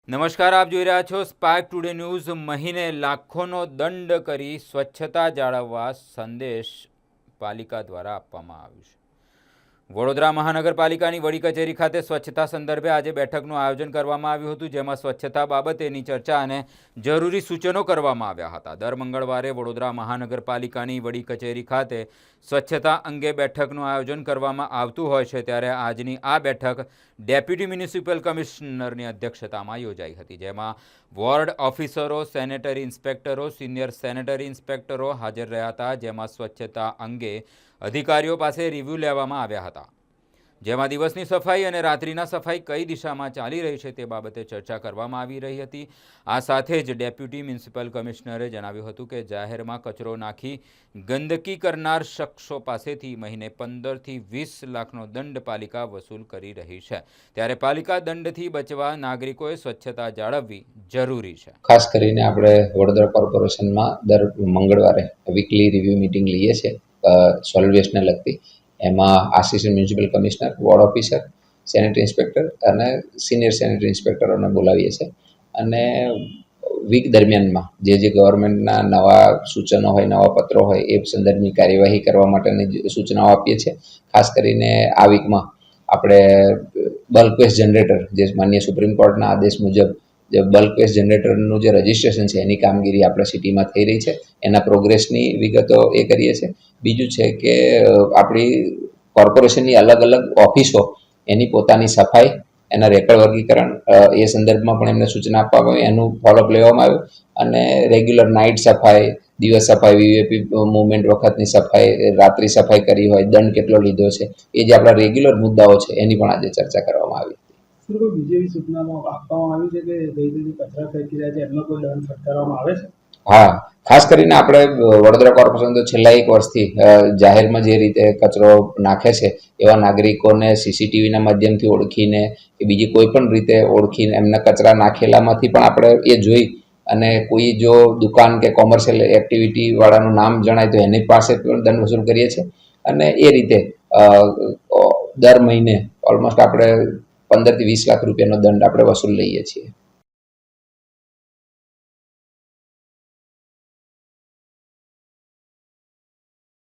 નમસ્કાર, આપ જોઈ રહ્યા છો સ્પાર્ક ટુડે ન્યૂઝ। મહિને લાખોનો દંડ કરી સ્વચ્છતા જાળવવા સંદેશ પાલિકા દ્વારા આપવામાં આવ્યો છે। વડોદરા મહાનગરપાલિકાની વડી કચેરી ખાતે સ્વચ્છતા સંદર્ભે આજે બેઠકનું આયોજન કરવામાં આવ્યું હતું, જેમાં સ્વચ્છતા બાબતેની ચર્ચા અને જરૂરી સૂચનો કરવામાં આવ્યા હતા। દર મંગળવારે વડોદરા મહાનગરપાલિકાની વડી કચેરી ખાતે સ્વચ્છતા અંગે બેઠકનું આયોજન કરવામાં આવતું હોય છે, ત્યારે આજની આ બેઠક ડેપ્યુટી મ્યુનિસિપલ કમિશનરની અધ્યક્ષતામાં યોજાઈ હતી, જેમાં વોર્ડ ઓફિસરો, સેનેટરી ઇન્સ્પેક્ટરો, સિનિયર સેનેટરી ઇન્સ્પેક્ટરો હાજર રહ્યા હતા, જેમાં સ્વચ્છતા અંગે અધિકારીઓ પાસે રિવ્યૂ લેવામાં આવ્યા હતા, જેમાં દિવસની સફાઈ અને રાત્રિના સફાઈ કઈ દિશામાં ચાલી રહી છે તે બાબતે ચર્ચા કરવામાં આવી રહી હતી। આ સાથે જ ડેપ્યુટી મ્યુનિસિપલ કમિશનરે જણાવ્યું હતું કે જાહેરમાં કચરો નાખી ગંદકી કરનાર શખ્સો પાસેથી મહિને 15 થી 20 લાખનો દંડ પાલિકા વસૂલ કરી રહી છે, ત્યારે પાલિકા દંડથી બચવા નાગરિકોએ સ્વચ્છતા જાળવવી જરૂરી છે। ખાસ કરીને આપણે વડોદરા કોર્પોરેશનમાં દર મંગળવારે વીકલી રિવ્યુ મીટિંગ લઈએ છીએ સોલિડ વેસ્ટને લગતી। એમાં assistant municipal commissioner, ward officer, sanitary inspector અને સિનિયર સેનેટરી ઇન્સ્પેક્ટરોને બોલાવીએ છીએ અને વીક દરમિયાનમાં જે ગવર્મેન્ટના નવા સૂચનો હોય, નવા પત્રો હોય એ સંદર્ભની કાર્યવાહી કરવા માટેની સૂચનાઓ આપીએ છીએ। ખાસ કરીને આ વીકમાં આપણે બલ્ક વેસ્ટ જનરેટર, જે માનનીય સુપ્રીમ કોર્ટના આદેશ મુજબ જે બલ્ક વેસ્ટ જનરેટરનું જે રજિસ્ટ્રેશન છે એની કામગીરી આપણા સિટીમાં થઈ રહી છે, એના પ્રોગ્રેસની વિગતો એ કરીએ છીએ। બીજું છે કે આપણી કોર્પોરેશનની અલગ અલગ ઓફિસો એની પોતાની સફાઈ, એના રેકર્ડ વર્ગીકરણ એ સંદર્ભમાં પણ એમને સૂચના આપવામાં આવી, એનું ફોલોઅપ લેવામાં આવ્યું અને રેગ્યુલર નાઇટ સફાઈ, દિવસ સફાઈ, વીવીઆઈપી મુવમેન્ટ વખતની સફાઈ, રાત્રિ સફાઈ કરી હોય, દંડ કેટલો લીધો છે, એ જે આપણા રેગ્યુલર મુદ્દાઓ છે એની પણ આજે ચર્ચા કરવામાં આવી। બીજી સૂચનામાં આપવામાં આવી છે કે જે કચરા ફેંકી રહ્યા છે એમનો કોઈ દંડ ફટકારવામાં આવે છે? હા, ખાસ કરીને આપણે વડોદરા કોર્પોરેશન તો છેલ્લા 1 વર્ષથી જાહેરમાં જે રીતે કચરો નાખે છે એવા નાગરિકોને સીસીટીવીના માધ્યમથી ઓળખીને કે બીજી કોઈ પણ રીતે ઓળખીને એમના કચરા નાખેલામાંથી પણ આપણે એ જોઈ અને કોઈ જો દુકાન કે કોમર્શિયલ એક્ટિવિટી વાળાનું નામ જણાય તો એની પાસે પણ દંડ વસૂલ કરીએ છીએ અને એ રીતે દર મહિને ઓલમોસ્ટ આપણે 15 થી 20 લાખ રૂપિયાનો દંડ આપણે વસૂલ લઈએ છીએ।